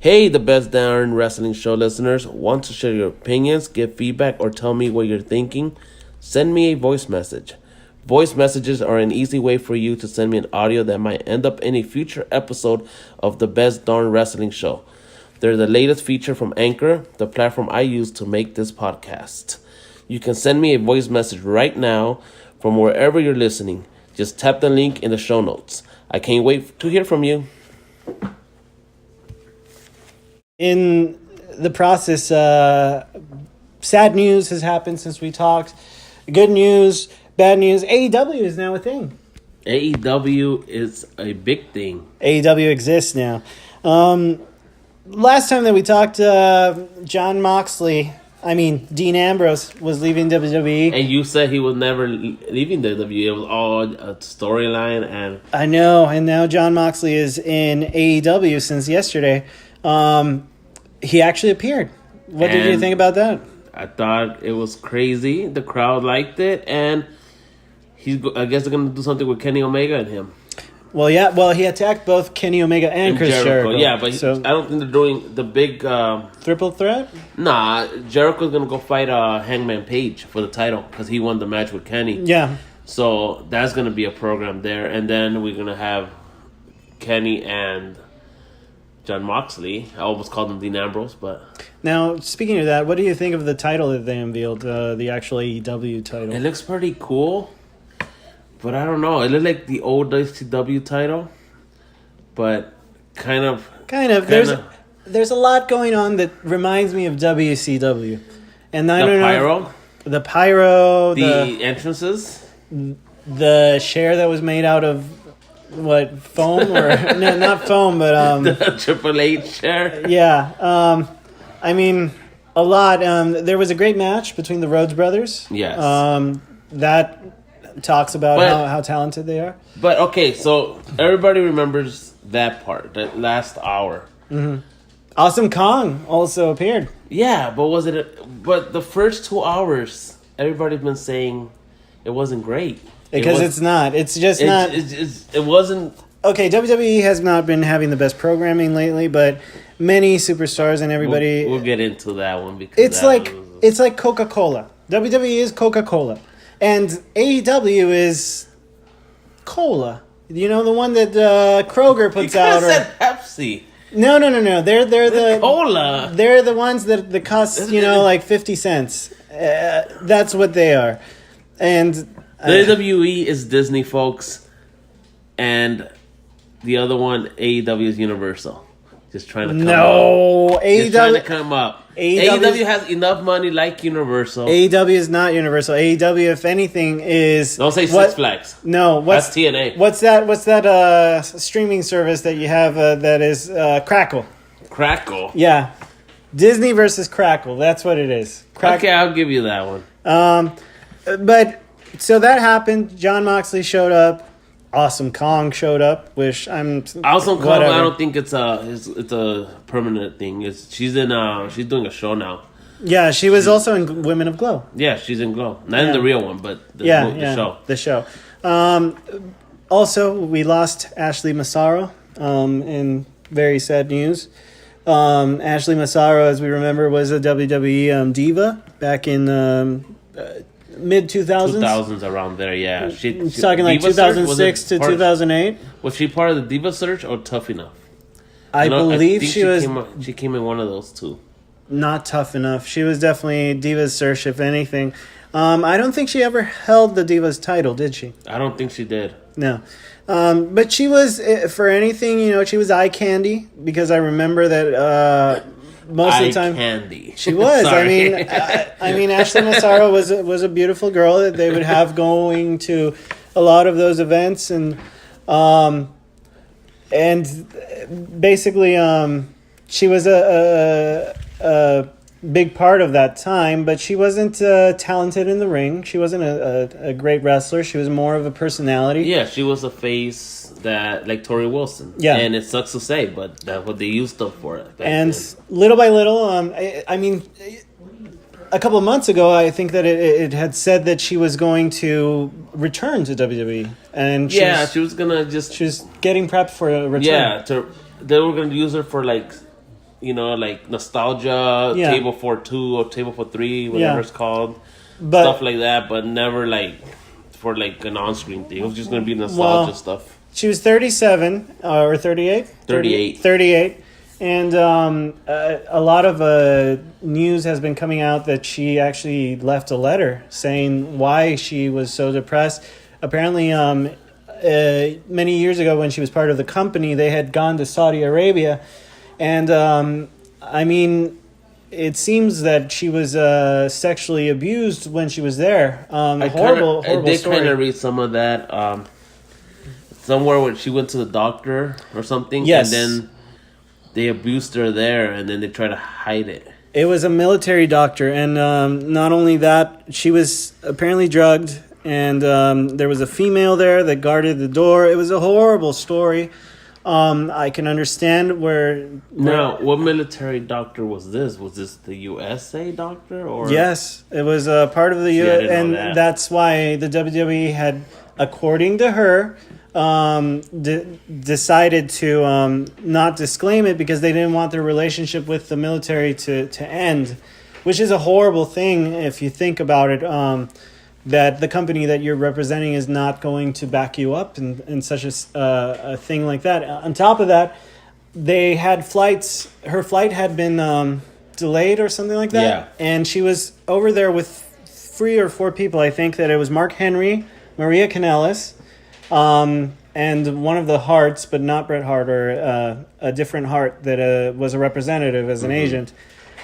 Hey, the Best Darn Wrestling Show listeners. Want to share your opinions, give feedback, or tell me what you're thinking? Send me a voice message. Voice messages are an easy way for you to send me an audio that might end up in a future episode of the Best Darn Wrestling Show. They're the latest feature from Anchor, the platform I use to make this podcast. You can send me a voice message right now from wherever you're listening. Just tap the link in the show notes. I can't wait to hear from you. In the process, sad news has happened since we talked. Good news, bad news. AEW is now a thing. AEW is a big thing. AEW exists now. Last time that we talked, Dean Ambrose was leaving WWE. And you said he was never leaving WWE. It was all a storyline. And I know, and now Jon Moxley is in AEW since yesterday. He actually appeared. What did you think about that? I thought it was crazy. The crowd liked it, and I guess they're going to do something with Kenny Omega and him. Well, yeah. Well, he attacked both Kenny Omega and Chris Jericho. Yeah, but I don't think they're doing the big... triple threat? Nah, Jericho's going to go fight Hangman Page for the title because he won the match with Kenny. Yeah. So that's going to be a program there. And then we're going to have Kenny and Jon Moxley. I almost called him Dean Ambrose, but... Now, speaking of that, what do you think of the title that they unveiled, the actual AEW title? It looks pretty cool, but I don't know. It looks like the old WCW title, but kind of. There's a lot going on that reminds me of WCW. And I don't know. The pyro. The entrances. The chair that was made out of... What, foam or no, not foam, but the Triple H chair. Yeah, a lot. There was a great match between the Rhodes brothers. Yes. That talks about how talented they are. But okay, so everybody remembers that part, that last hour. Mm-hmm. Awesome Kong also appeared. Yeah, but but the first 2 hours, everybody's been saying it wasn't great. Because it's not. It's just not. It wasn't. Okay, WWE has not been having the best programming lately, but many superstars and everybody. We'll get into that one because it's like Coca-Cola. WWE is Coca-Cola, and AEW is cola. You know, the one that Kroger puts out. You said Pepsi. No. They're the cola. They're the ones that cost like 50 cents. That's what they are, and. WWE is Disney, folks, and the other one, AEW, is Universal. Just trying to come up. AEW trying to come up. AEW has enough money like Universal. AEW is not Universal. AEW, if anything, is... Don't say Six Flags. No. That's TNA. What's that streaming service that you have that is Crackle? Crackle? Yeah. Disney versus Crackle. That's what it is. Okay, I'll give you that one. But... So that happened. Jon Moxley showed up. Awesome Kong showed up. Awesome Kong. I don't think it's a permanent thing. She's doing a show now. Yeah, she was also in Women of Glow. Yeah, she's in Glow. Not in the real one, but the show. The show. Also, we lost Ashley Massaro. In very sad news. Ashley Massaro, as we remember, was a WWE diva back in. Mid-2000s? 2000s, around there, yeah. She's talking like 2006 to 2008. Was she part of the Diva Search or Tough Enough? I believe she was... She came in one of those two. Not Tough Enough. She was definitely Divas Search, if anything. I don't think she ever held the Divas title, did she? I don't think she did. No. But she was, for anything, she was eye candy, because I remember that... most of the time, candy. She was. I mean, Ashley Massaro was a beautiful girl that they would have going to a lot of those events, and basically, she was a big part of that time, but she wasn't talented in the ring. She wasn't a great wrestler. She was more of a personality. Yeah, she was a face that like Tori Wilson. Yeah, and it sucks to say, but that's what they used her for. And little by little, I mean, a couple of months ago, I think that it had said that she was going to return to WWE, and she was gonna just. She was getting prepped for a return. Yeah, they were gonna use her for like nostalgia, Yeah. table for two or table for three, whatever Yeah. it's called, But stuff like that. But never like for like an on-screen thing. It was just gonna be nostalgia stuff. she was 37 or 38? 38. 38. And a lot of news has been coming out that she actually left a letter saying why she was so depressed. Apparently, many years ago when she was part of the company, they had gone to Saudi Arabia. And, I mean, it seems that she was sexually abused when she was there. Horrible I did story. kind of read some of that. Somewhere when she went to the doctor or something. Yes. And then they abused her there, and then they try to hide it. It was a military doctor, and not only that, she was apparently drugged, and there was a female there that guarded the door. It was a horrible story. I can understand where... Now, what military doctor was this? Was this the USA doctor? Or Yes, it was part of the See, I U.S., didn't know and that. that's why the WWE had, according to her, decided to not disclaim it because they didn't want their relationship with the military to end, which is a horrible thing if you think about it, that the company that you're representing is not going to back you up in such a thing like that. On top of that, they had flights. Her flight had been delayed or something like that. Yeah. And she was over there with 3 or 4 people. I think that it was Mark Henry, Maria Kanellis, and one of the Harts, but not Bret Hart, or a different Hart that was a representative as an agent.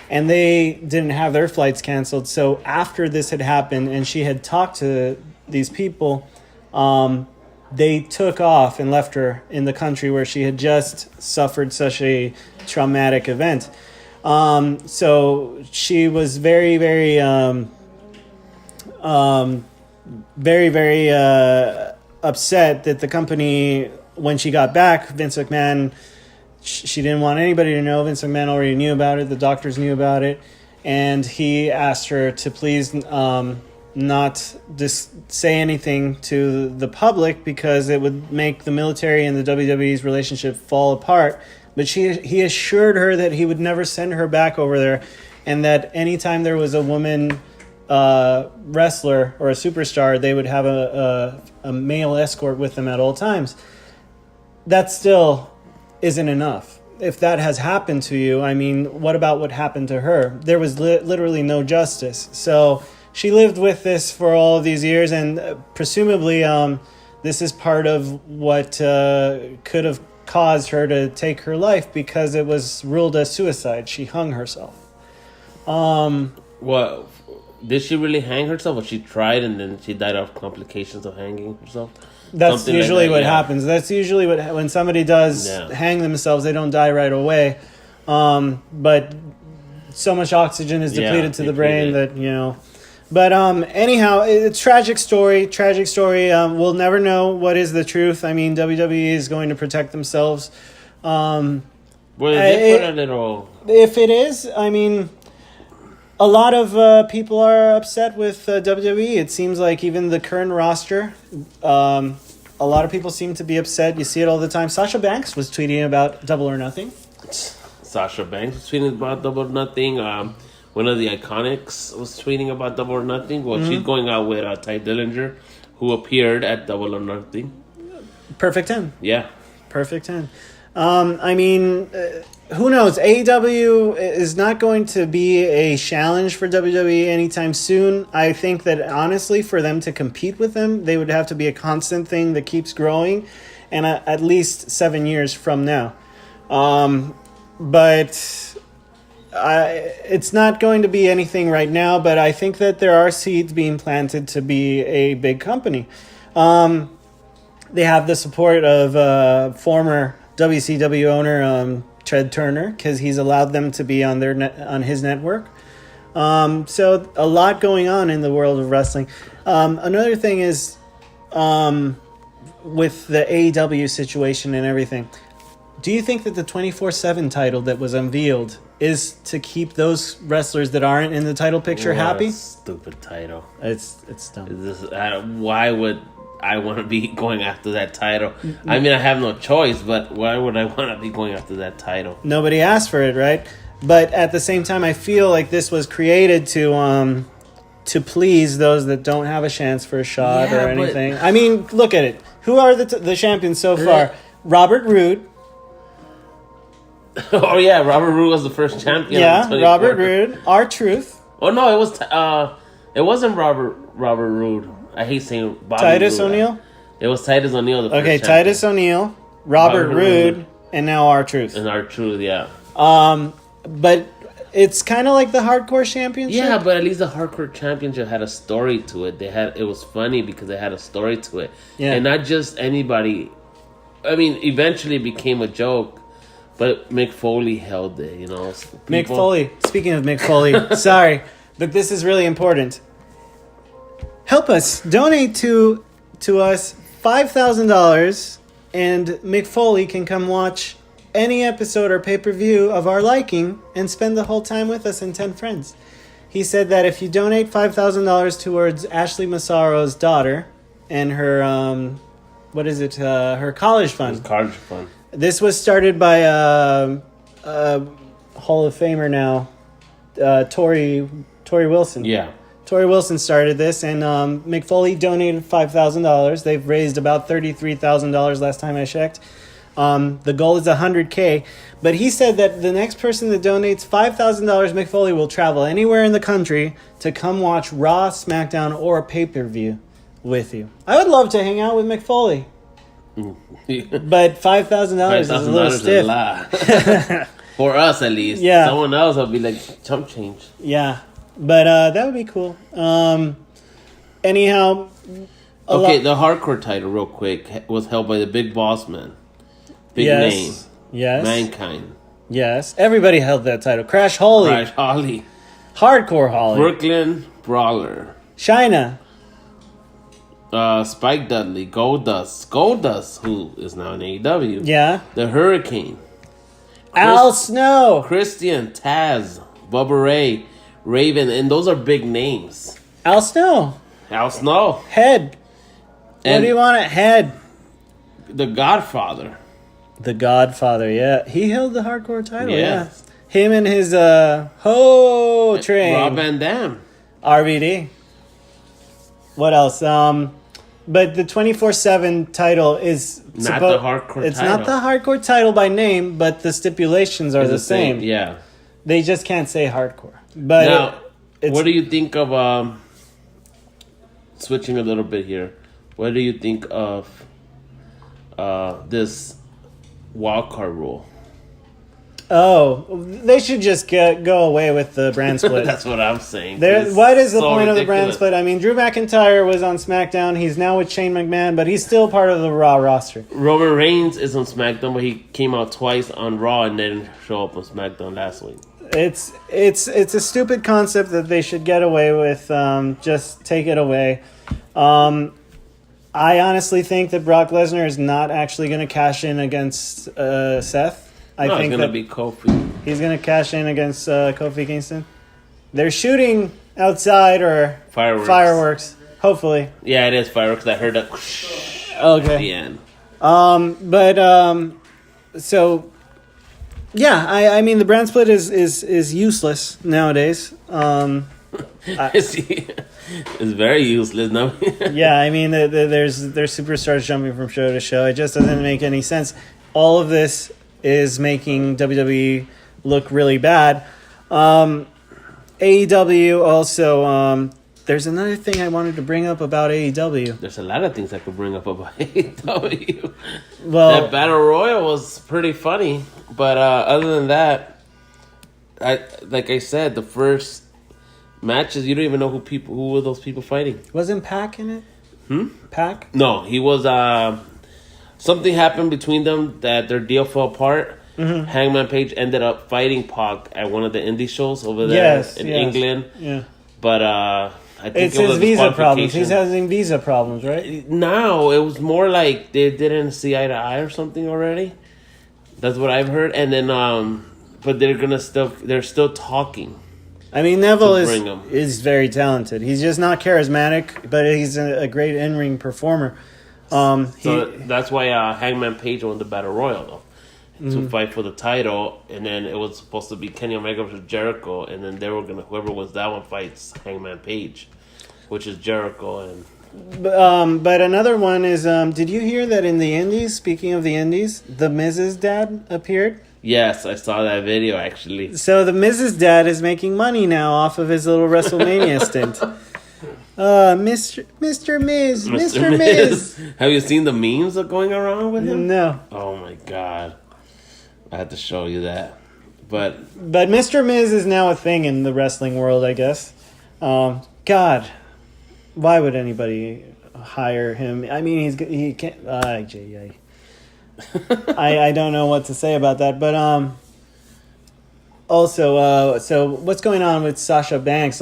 And they didn't have their flights canceled. So after this had happened and she had talked to these people, they took off and left her in the country where she had just suffered such a traumatic event. So she was very, very, very upset that the company, when she got back, Vince McMahon, she didn't want anybody to know. Vince McMahon already knew about it. The doctors knew about it. And he asked her to please not say anything to the public because it would make the military and the WWE's relationship fall apart. But he assured her that he would never send her back over there, and that anytime there was a woman wrestler or a superstar, they would have a male escort with them at all times. That still isn't enough. If that has happened to you, I mean, what about what happened to her? There was literally no justice. So she lived with this for all of these years, and presumably this is part of what could have caused her to take her life, because it was ruled as suicide. She hung herself. What? Did she really hang herself, or she tried and then she died of complications of hanging herself? That's Something usually like that, what yeah. happens. That's usually when somebody does hang themselves, they don't die right away. But so much oxygen is depleted to the brain that, But anyhow, it's a tragic story. We'll never know what is the truth. I mean, WWE is going to protect themselves. Well, they put a little... If it is, I mean, a lot of people are upset with WWE. It seems like even the current roster, a lot of people seem to be upset. You see it all the time. Sasha Banks was tweeting about Double or Nothing. Sasha Banks was tweeting about Double or Nothing. One of the Iconics was tweeting about Double or Nothing. Well, she's going out with Ty Dillinger, who appeared at Double or Nothing. Perfect 10. Yeah. Perfect 10. I mean, who knows? AEW is not going to be a challenge for WWE anytime soon. I think that, honestly, for them to compete with them, they would have to be a constant thing that keeps growing, and at least 7 years from now. But it's not going to be anything right now, but I think that there are seeds being planted to be a big company. They have the support of former WCW owner Ted Turner, because he's allowed them to be on on his network. So a lot going on in the world of wrestling. Another thing is with the AEW situation and everything. Do you think that the 24/7 title that was unveiled is to keep those wrestlers that aren't in the title picture What a happy? stupid title. It's dumb. Why would... I want to be going after that title. I mean, I have no choice, but why would I want to be going after that title? Nobody asked for it, right? But at the same time, I feel like this was created to please those that don't have a chance for a shot Yeah, or but- anything. I mean, look at it. Who are the champions so far? Robert Roode. Oh yeah, Robert Roode was the first champion. Yeah, of the 24. Robert Roode. R-Truth. Oh no, it wasn't Robert Roode. I hate saying Bobby Titus Roode. O'Neil. It was Titus O'Neil. The first Okay, champion. Titus O'Neil, Robert Robert Roode, Roode. and now R-Truth. And R-Truth, yeah. But it's kind of like the Hardcore Championship. Yeah, but at least the Hardcore Championship had a story to it. It was funny because they had a story to it. Yeah. And not just anybody. I mean, eventually it became a joke, but Mick Foley held it, you know. Mick People- Foley. Speaking of Mick Foley, sorry, but this is really important. Help us. Donate to us $5,000, and Mick Foley can come watch any episode or pay-per-view of our liking and spend the whole time with us and 10 friends. He said that if you donate $5,000 towards Ashley Massaro's daughter and her, her college fund. College fun. This was started by a Hall of Famer now, Tori Wilson. Yeah. Tori Wilson started this, and Mick Foley donated $5,000. They've raised about $33,000 last time I checked. The goal is $100K, but he said that the next person that donates $5,000, Mick Foley will travel anywhere in the country to come watch Raw, SmackDown, or pay-per-view with you. I would love to hang out with Mick Foley, but $5,000 is a little stiff. lot. For us, at least. Yeah. Someone else will be like, chump change. Yeah, but that would be cool. Anyhow, Okay, the Hardcore title, real quick, was held by the Big Boss Man. Big name. Yes. Mankind. Yes. Everybody held that title. Crash Holly. Crash Holly. Hardcore Holly. Brooklyn Brawler. China. Spike Dudley. Goldust, who is now in AEW. Yeah. The Hurricane. Al Snow. Christian, Taz, Bubba Ray, Raven, and those are big names. Al Snow. Al Snow. Head. What And do you want at head? The Godfather. The Godfather, yeah. He held the hardcore title, Yes. yeah. Him and his Ho Train. Rob Van Dam. RVD. What else? But the 24/7 title is Not the hardcore It's title. not the hardcore title by name, but the stipulations are It's the same. Yeah. They just can't say hardcore. But Now, it's what do you think of switching a little bit here? What do you think of this wild card rule? Oh, they should just go away with the brand split. That's what I'm saying. There, It's what is the so point of the brand ridiculous. split? I mean, Drew McIntyre was on SmackDown. He's now with Shane McMahon, but he's still part of the Raw roster. Roman Reigns is on SmackDown, but he came out twice on Raw and didn't show up on SmackDown last week. It's a stupid concept that they should get away with. Just take it away. I honestly think that Brock Lesnar is not actually going to cash in against Seth. I No, it's think gonna that be Kofi. he's going to cash in against Kofi Kingston. They're shooting outside or Fireworks. hopefully. Yeah, it is fireworks. I heard that at Okay. the end. So yeah, I mean the brand split is useless nowadays. It's very useless. No. Yeah, I mean there's superstars jumping from show to show. It just doesn't make any sense. All of this is making WWE look really bad. AEW also. There's another thing I wanted to bring up about AEW. There's a lot of things I could bring up about AEW. Well, That battle royal was pretty funny, but other than that, like I said, the first matches you don't even know who were those people fighting. wasn't Pac in it? Pac? No, he was. Something happened between them that their deal fell apart. Mm-hmm. Hangman Page ended up fighting Pac at one of the indie shows over there in England, Yeah. but I think It's it was his a visa problems. He's disqualification. having visa problems, right? No, it was more like they didn't see eye to eye or something already. That's what I've heard. And then, but they're still talking. I mean, Neville to bring him. is very talented. He's just not charismatic, but he's a great in-ring performer. So that's why Hangman Page won the Battle Royal, though. To fight for the title, and then it was supposed to be Kenny Omega versus Jericho, and then they were gonna whoever wins that one fights Hangman Page, which is Jericho. And but another one is, did you hear that in the Indies? Speaking of the Indies, the Miz's dad appeared. yes, I saw that video actually. So the Miz's dad is making money now off of his little WrestleMania stint. Mr. Miz. Have you seen the memes that are going around with him? No. Oh my god, I had to show you that. But Mr. Miz is now a thing in the wrestling world, I guess. God, why would anybody hire him? I mean, he can't. I don't know what to say about that, but also, so what's going on with Sasha Banks?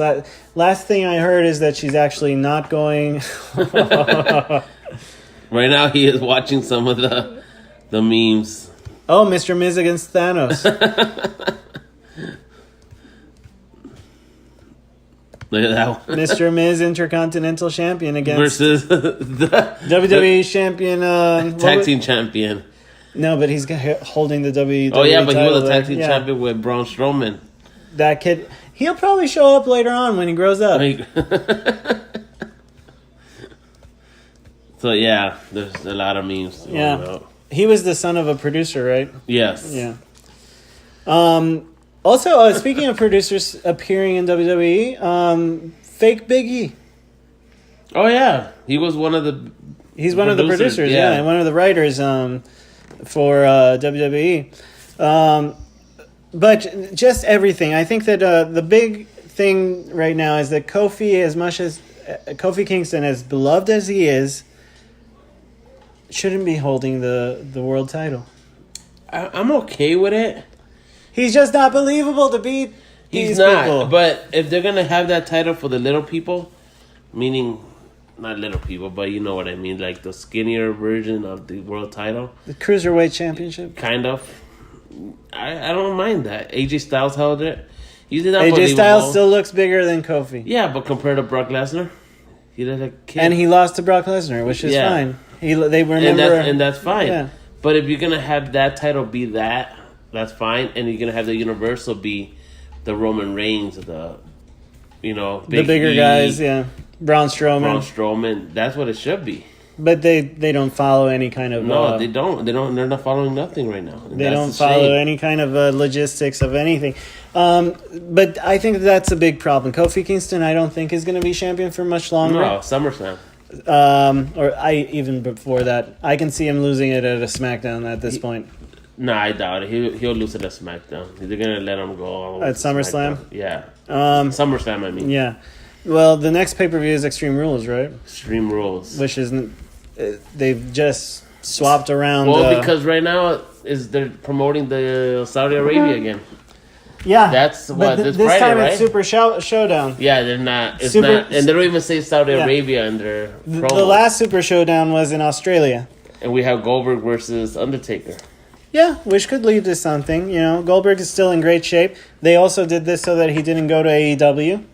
Last thing I heard is that she's actually not going. right now he is watching some of the memes. Oh, Mr. Miz against Thanos. Look at that one. Mr. Miz Intercontinental Champion against Versus the WWE Champion. tag team champion. No, but he's holding the WWE. Oh yeah, but he was a title tag team there. champion with Braun Strowman. That kid, he'll probably show up later on when he grows up. So yeah, there's a lot of memes. Going out. He was the son of a producer, right? Yes. Yeah. Also, speaking of producers appearing in WWE, fake Big E. Oh yeah, he was one of the. He's one of the producers, yeah, and one of the writers for WWE. But just everything. I think that the big thing right now is that Kofi, as much as Kofi Kingston, as beloved as he is, shouldn't be holding the world title. I'm okay with it. He's just not believable to beat these He's not. people. But if they're gonna have that title for the little people, meaning not little people, but you know what I mean, like the skinnier version of the world title, The Cruiserweight Championship. kind of. I don't mind that. AJ Styles held it. He did not. AJ Styles still looks bigger than Kofi. Yeah, but compared to Brock Lesnar, he looked like a kid. And he lost to Brock Lesnar, which is Yeah. fine. They remember, and that's fine. Yeah. But if you're gonna have that title be that, that's fine. And you're gonna have the Universal be the Roman Reigns, the the Big bigger E, guys, yeah. Braun Strowman. Braun Strowman. That's what it should be. But they don't follow any kind of... No, they don't. They don't. They're not following nothing right now. And They that's don't a follow shame. any kind of logistics of anything. But I think that's a big problem. Kofi Kingston, I don't think, is going to be champion for much longer. No, SummerSlam. Or even before that. I can see him losing it at a SmackDown at this point. No, I doubt it. He'll lose it at SmackDown. They're gonna let him go all the way At to SummerSlam? SmackDown. Yeah. Um, SummerSlam. I mean. Yeah. Well, the next pay-per-view is Extreme Rules, right? Extreme Rules. Which isn't... they've just swapped around... Well, because right now they're promoting the Saudi Arabia again. Yeah. That's what, but this this Friday, time right? it's Super Showdown. Yeah, they're not. It's Super- not, and they don't even say Saudi Yeah. Arabia in their The promo. last Super Showdown was in Australia. And we have Goldberg versus Undertaker. Yeah, which could lead to something. Goldberg is still in great shape. They also did this so that he didn't go to AEW.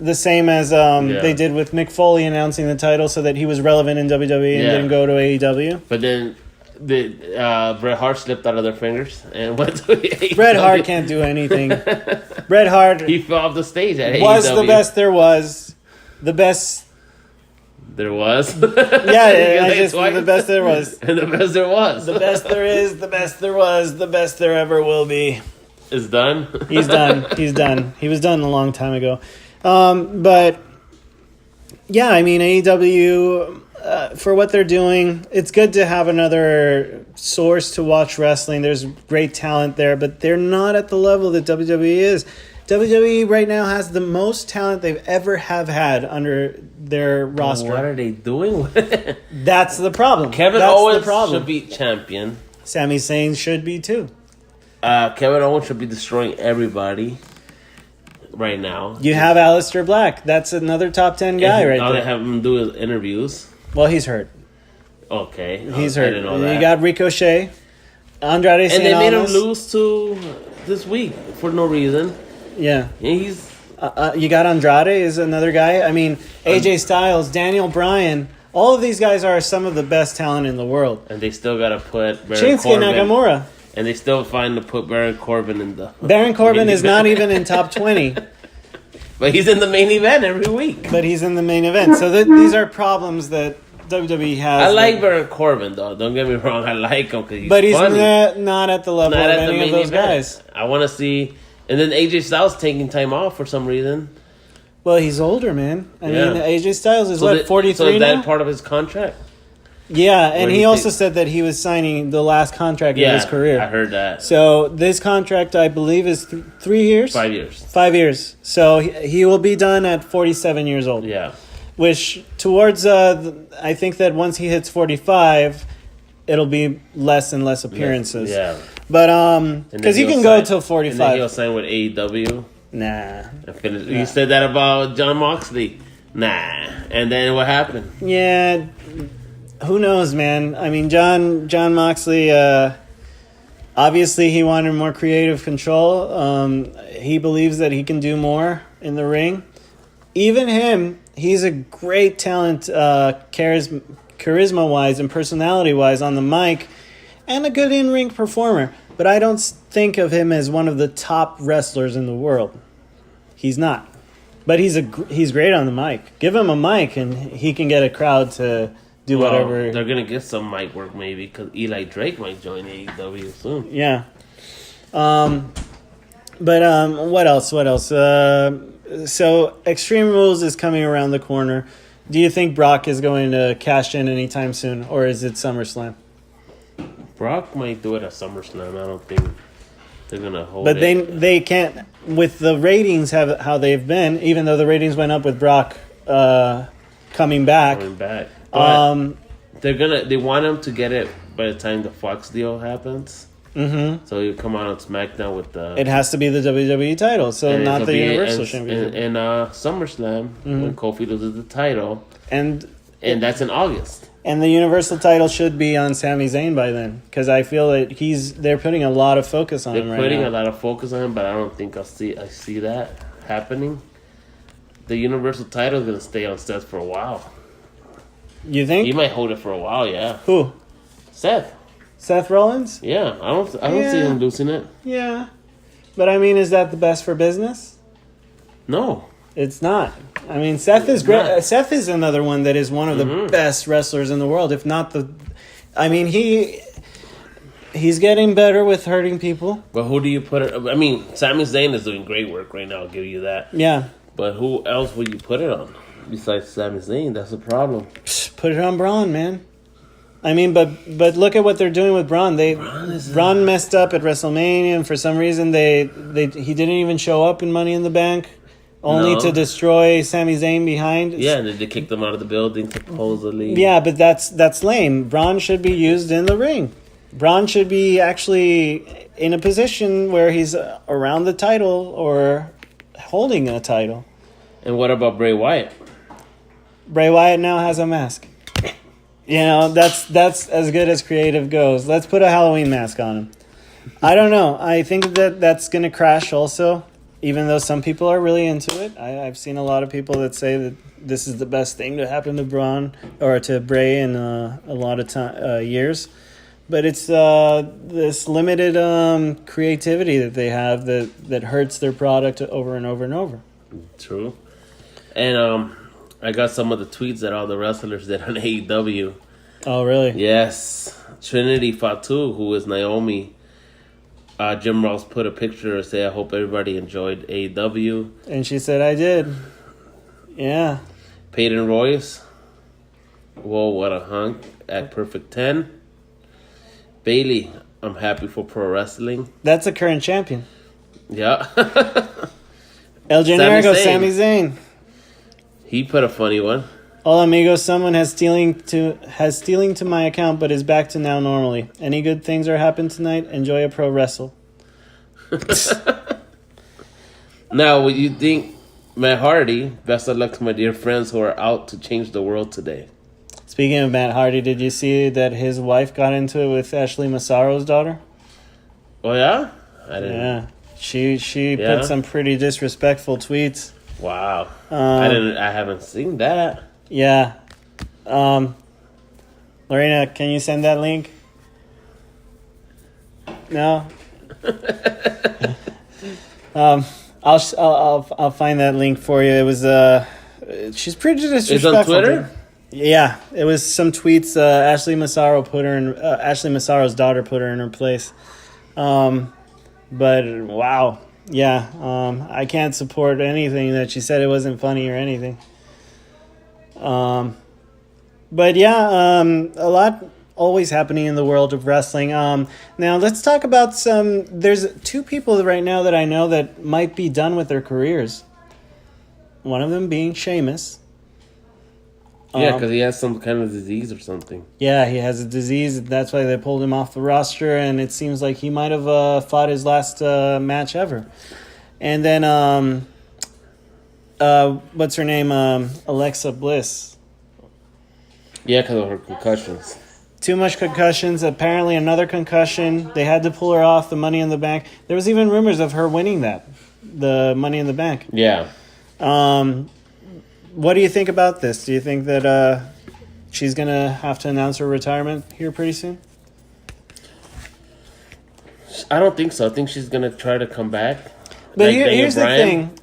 The same as they did with Mick Foley announcing the title so that he was relevant in WWE and Yeah. didn't go to AEW. But then Bret Hart slipped out of their fingers and went to AEW. Bret Hart can't do anything. Bret Hart He fell off the stage at was AEW. the best there was. The best... There was. Yeah, I just the best there was. And the best there was. The best there is, the best there was, the best there ever will be. It's done. He's done. He's done. He was done a long time ago. But yeah, I mean, AEW, for what they're doing, it's good to have another source to watch wrestling. There's great talent there, but they're not at the level that WWE is. WWE right now has the most talent they've ever have had under their roster. What are they doing with it? That's the problem. Kevin That's Owens the problem. should be champion. Sami Zayn should be too. Kevin Owens should be destroying everybody right now. You have Aleister Black. That's another top 10 guy right All they there. have him do is interviews. Well, he's hurt. Okay. He's I hurt. didn't know that. You got Ricochet, Andrade and they made him Cien Almas. lose to this week for no reason. Yeah. He's You got Andrade is another guy. I mean, AJ Styles, Daniel Bryan. All of these guys are some of the best talent in the world. and they still gotta put Baron Shinsuke Corbin, Nakamura. and they still find to put Baron Corbin in the Baron Corbin main is not event. even in top 20, But he's in the main event every week. but he's in the main event. So these are problems that WWE has. I like Baron Corbin though. Don't get me wrong. I like him because he's but he's funny. not at the level Not of at the any of main those event. guys. I want to see, and then AJ Styles taking time off for some reason. Well, he's older, man. I Yeah. mean, AJ Styles is So what, that- 43 So is now? that part of his contract? Yeah, and What do he you also think? said that he was signing the last contract of his career. I heard that. So this contract, I believe, is 3 years? 5 years. 5 years. So he will be done at 47 years old. Yeah. Which towards, I think that once he hits 45, it'll be less and less appearances. Yeah. But And then because he he'll can go sign- till And then he'll 45. sign with AEW. Nah. And finish. Yeah. You said that about John Moxley. Nah. And then what happened? Yeah. Who knows, man? I mean, John Moxley. Obviously, he wanted more creative control. He believes that he can do more in the ring. Even him, he's a great talent, charisma-wise and personality-wise on the mic, and a good in-ring performer. But I don't think of him as one of the top wrestlers in the world. He's not. But he's great on the mic. Give him a mic, and he can get a crowd to do Well, whatever. they're gonna get some mic work maybe because Eli Drake might join AEW soon. Yeah. But what else? What else? So Extreme Rules is coming around the corner. Do you think Brock is going to cash in anytime soon, or is it SummerSlam? Brock might do it at SummerSlam. I don't think they're gonna hold But it. they can't, with the ratings have how they've been. Even though the ratings went up with Brock coming back. Coming back. But Um, they want him to get it by the time the Fox deal happens. mhm. So he'll come out on SmackDown with the It has to be the WWE title, so and not it'll the be Universal in, Championship. in SummerSlam when Kofi loses the title, And and that's in August. And the Universal title should be on Sami Zayn by then, because I feel that they're putting a lot of focus on him They're right putting now. a lot of focus on him, but I don't think I see that happening. The Universal title is gonna stay on Seth for a while. You think? He might hold it for a while. Yeah, Who? Seth. Seth Rollins? Yeah, I don't see Yeah. him losing it. Yeah. But I mean, is that the best for business? No. It's not. I mean, Seth is great. not. Seth is another one that is one of the best wrestlers in the world, if not the. I mean, he's getting better with hurting people. But who do you put it? I mean, Sami Zayn is doing great work right now. I'll give you that. Yeah. But who else would you put it on besides Sami Zayn? That's the problem. Put it on Braun, man. I mean, but look at what they're doing with Braun. Braun messed up at WrestleMania, and for some reason he didn't even show up in Money in the Bank, only No. to destroy Sami Zayn behind. Yeah, and then they kicked him out of the building supposedly. Yeah, but that's lame. Braun should be used in the ring. Braun should be actually in a position where he's around the title or holding a title. And what about Bray Wyatt? Bray Wyatt now has a mask. You know, that's as good as creative goes. Let's put a Halloween mask on him. I don't know. I think that's going to crash also, even though some people are really into it. I've seen a lot of people that say that this is the best thing to happen to Braun or to Bray in a lot of years. But it's this limited creativity that they have that hurts their product over and over and over. True. And I got some of the tweets that all the wrestlers did on AEW. Oh, really? Yes. Trinity Fatu, who is Naomi. Jim Ross put a picture and said, I hope everybody enjoyed AEW. And she said, I did. Yeah. Peyton Royce. Whoa, what a hunk. At Perfect 10. Bailey, I'm happy for pro wrestling. That's a current champion. Yeah. El Generico, Zayn. Sami Zayn. He put a funny one. Hola amigos, someone has stealing to my account but is back to now normally. Any good things are happening tonight? Enjoy a pro wrestle. Now, what you think, Matt Hardy, best of luck to my dear friends who are out to change the world today. Speaking of Matt Hardy, did you see that his wife got into it with Ashley Massaro's daughter? Oh, yeah? I didn't. Yeah. She Yeah? put some pretty disrespectful tweets. Wow. Um, I haven't seen that. Yeah. Lorena, can you send that link? No. I'll find that link for you. It was she's pretty disrespectful. It's on Twitter? Dude. Yeah, it was some tweets. Ashley Massaro Ashley Massaro's daughter put her in her place. But wow, yeah. I can't support anything that she said. It wasn't funny or anything. But yeah, a lot always happening in the world of wrestling. Now let's talk about some. There's two people right now that I know that might be done with their careers. One of them being Sheamus. Yeah, because he has some kind of disease or something. Yeah, he has a disease. That's why they pulled him off the roster, and it seems like he might have fought his last match ever. And then, what's her name? Alexa Bliss. Yeah, because of her concussions. Too much concussions. Apparently, another concussion. They had to pull her off the Money in the Bank. There was even rumors of her winning the Money in the Bank. Yeah. What do you think about this? Do you think that she's going to have to announce her retirement here pretty soon? I don't think so. I think she's going to try to come back. But Like Daniel here's Bryan. the thing.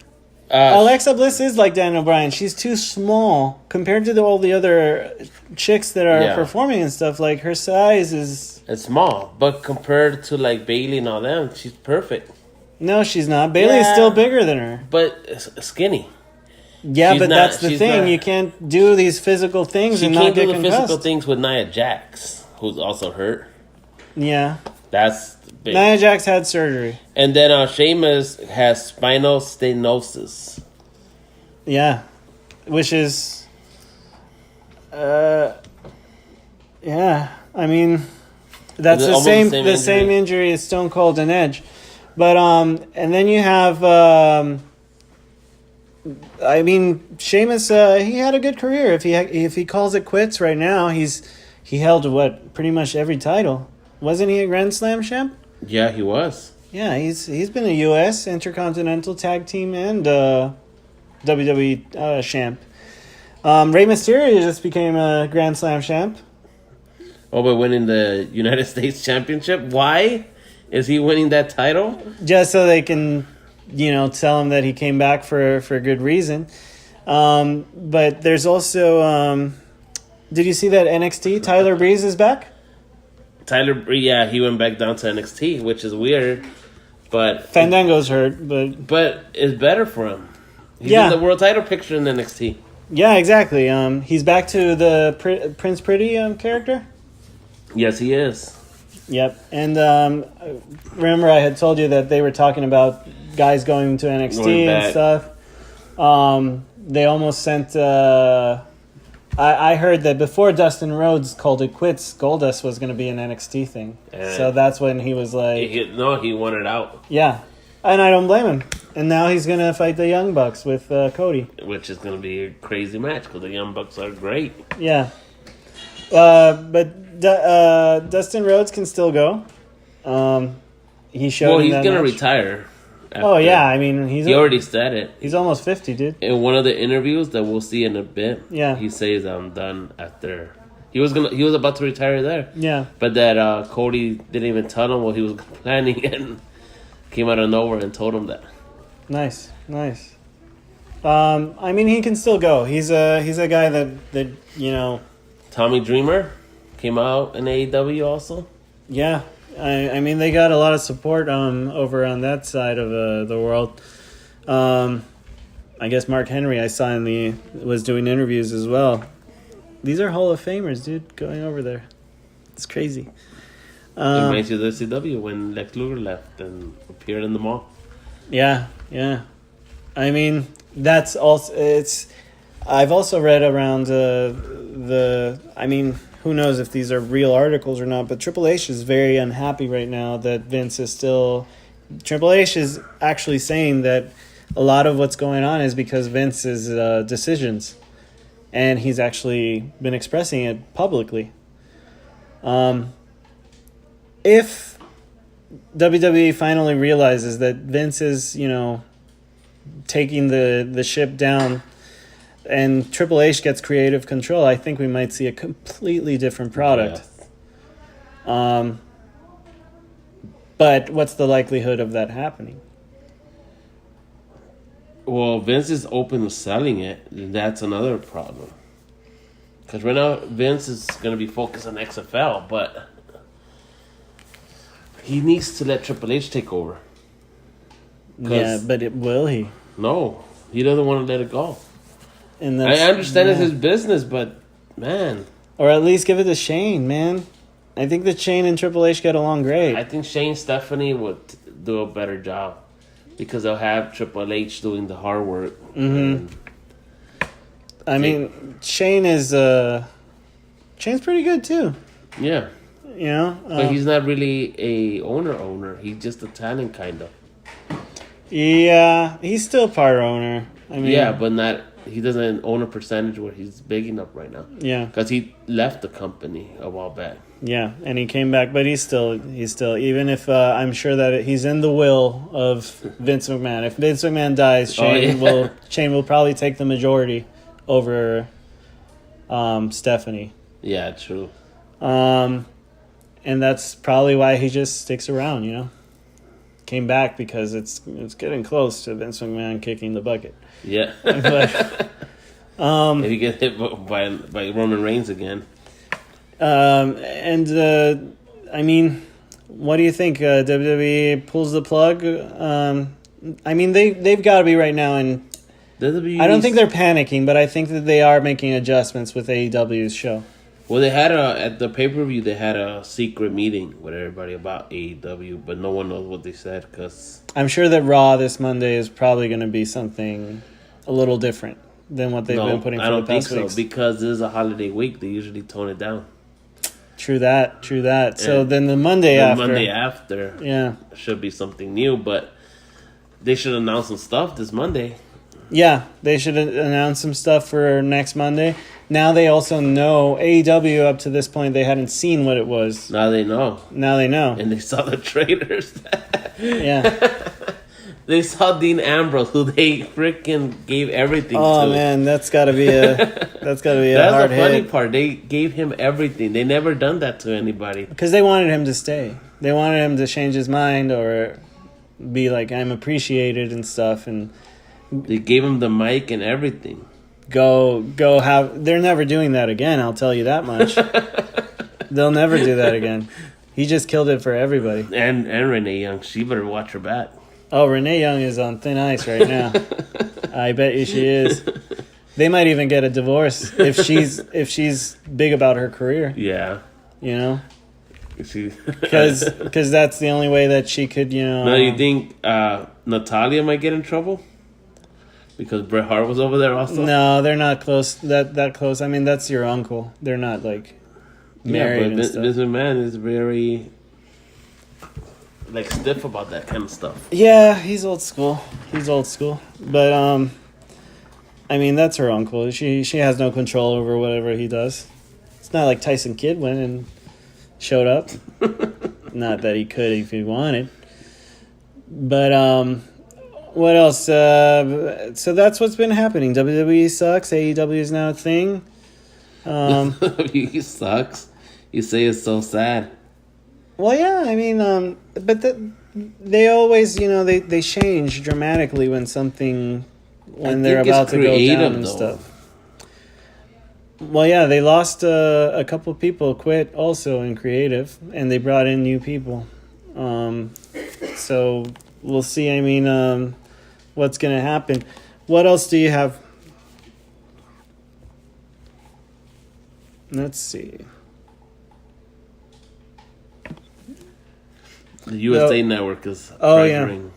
Alexa Bliss is like Daniel Bryan. She's too small compared to all the other chicks that are performing and stuff. Like, her size is... It's small, but compared to like Bailey and all them, she's perfect. No, she's not. Bailey is still bigger than her. But skinny. Yeah, She's but not- that's the she's thing. not- You can't do these physical things She and can't not get do the physical concussed. things with Nia Jax, who's also hurt. Yeah. That's big. Nia Jax had surgery. And then Sheamus has spinal stenosis. Yeah. Which is... yeah. I mean... That's Is it the almost same the the same same injury as Stone Cold and Edge. But and then you have I mean, Sheamus he had a good career. If he calls it quits right now, he held pretty much every title. Wasn't he a Grand Slam champ? Yeah, he was. Yeah, he's been a US Intercontinental Tag Team and WWE champ. Rey Mysterio just became a Grand Slam champ. Oh, by winning the United States Championship? Why is he winning that title? Just so they can, tell him that he came back for a good reason. But there's also, did you see that NXT? Tyler Breeze is back? Yeah, he went back down to NXT, which is weird. But Fandango's hurt, but it's better for him. He's Yeah. in the world title picture in NXT. yeah, exactly. He's back to the Prince Pretty character. Yes, he is. Yep. And remember I had told you that they were talking about guys going to NXT Going and back. stuff. They almost sent... I heard that before Dustin Rhodes called it quits, Goldust was going to be an NXT thing. So that's when he was like... He wanted out, Yeah. And I don't blame him. And now he's going to fight the Young Bucks with Cody. which is going to be a crazy match because the Young Bucks are great. Yeah. But Dustin Rhodes can still go. He showed Well, in he's that going to match. retire. Oh, yeah. I mean, He already said it. he's almost 50, dude. In one of the interviews that we'll see in a bit, Yeah. he says I'm done after. He was about to retire there. Yeah. But that Cody didn't even tell him what he was planning and came out of nowhere and told him that. Nice. I mean, he can still go. He's a guy that Tommy Dreamer came out in AEW also. yeah. I mean, they got a lot of support over on that side of the world. I guess Mark Henry I saw was doing interviews as well. These are Hall of Famers, dude, going over there. It's crazy. It reminds you of the CW when Lex Luger left and appeared in the mall. Yeah. I mean, that's also I've also read around I mean, who knows if these are real articles or not, but Triple H is very unhappy right now that Vince is still... Triple H is actually saying that a lot of what's going on is because Vince's decisions, and he's actually been expressing it publicly. If WWE finally realizes that Vince is, taking the ship down, and Triple H gets creative control, I think we might see a completely different product. Yeah. But what's the likelihood of that happening? Well, Vince is open to selling it. That's another problem. Because right now, Vince is going to be focused on XFL, but he needs to let Triple H take over. Yeah, but will he? No, he doesn't want to let it go. And I understand it's his business, but man. Or at least give it to Shane, man. I think that Shane and Triple H get along great. I think Shane Stephanie would do a better job because they'll have Triple H doing the hard work. Mm-hmm. I mean, Shane is Shane's pretty good too. Yeah. But he's not really a owner. He's just a talent kind of. Yeah, he's still part owner. I mean, yeah, but not. He doesn't own a percentage where he's big enough right now. Yeah, because he left the company a while back. Yeah, and he came back, but he's still even if I'm sure that he's in the will of Vince McMahon. If Vince McMahon dies, Shane will probably take the majority over Stephanie. Yeah, true. And that's probably why he just sticks around. Came back because it's getting close to Vince McMahon kicking the bucket. Yeah. But, if he gets hit by Roman Reigns again. I mean, what do you think? WWE pulls the plug? I mean, they've got to be right now, and WWE I don't think they're panicking, but I think that they are making adjustments with AEW's show. Well, they had at the pay-per-view, they had a secret meeting with everybody about AEW, but no one knows what they said because I'm sure that Raw this Monday is probably going to be something a little different than what they've been putting for the past weeks. I don't think so, because this is a holiday week. They usually tone it down. True that. So then the Monday after. Yeah. Should be something new, but they should announce some stuff this Monday. Yeah, they should announce some stuff for next Monday. Now they also know AEW up to this point, they hadn't seen what it was. Now they know. And they saw the trailers. Yeah. They saw Dean Ambrose, who they freaking gave everything to. Oh man, that's gotta be a hard hit. That's the funny part. They gave him everything. They never done that to anybody. Because they wanted him to stay. They wanted him to change his mind or be like, I'm appreciated and stuff, and they gave him the mic and everything. They're never doing that again, I'll tell you that much. They'll never do that again. He just killed it for everybody. And Renee Young, she better watch her back. Oh, Renee Young is on thin ice right now. I bet you she is. They might even get a divorce if she's big about her career. Yeah. Because that's the only way that she could, Now, you think Natalia might get in trouble? Because Bret Hart was over there also? No, they're not close. That close. I mean, that's your uncle. They're not, like, married and stuff. Vince McMahon is very, stiff about that kind of stuff. Yeah, he's old school. But, I mean, that's her uncle. She has no control over whatever he does. It's not like Tyson Kidd went and showed up. Not that he could if he wanted. But, what else? So that's what's been happening. WWE sucks. AEW is now a thing. WWE sucks. You say it's so sad. Well, yeah. I mean, but they always, they change dramatically when they're about to go down and stuff. Well, yeah, they lost a couple of people, quit also in creative, and they brought in new people. So we'll see. I mean, what's going to happen? What else do you have? Let's see. The USA Network is pressuring.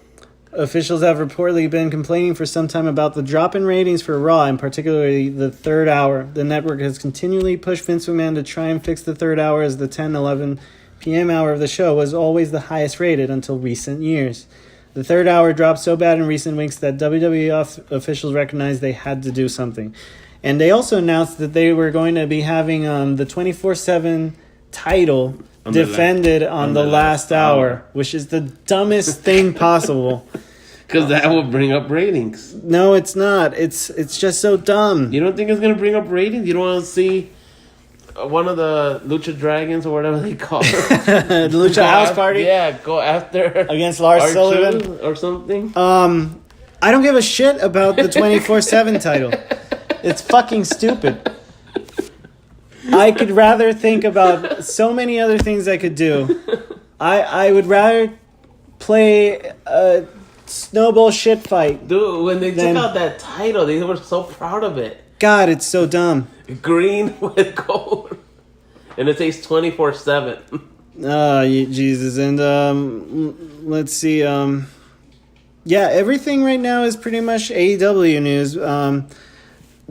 Officials have reportedly been complaining for some time about the drop in ratings for Raw, and particularly the third hour. The network has continually pushed Vince McMahon to try and fix the third hour, as the 10-11 p.m. hour of the show was always the highest rated until recent years. The third hour dropped so bad in recent weeks that WWE officials recognized they had to do something. And they also announced that they were going to be having the 24/7 title defended on the last hour, which is the dumbest thing possible. Because that will bring up ratings. No, it's not. It's just so dumb. You don't think it's going to bring up ratings? You don't want to see one of the Lucha Dragons or whatever they call it? The Lucha House Party? Yeah, go after Against Lars Sullivan? Or something. I don't give a shit about the 24/7 title. It's fucking stupid. I could rather think about so many other things I could do. I would rather play a snowball shit fight. Dude, when they took out that title, they were so proud of it. God, it's so dumb. Green with gold. And it says 24/7. Oh, Jesus. And let's see. Yeah, everything right now is pretty much AEW news.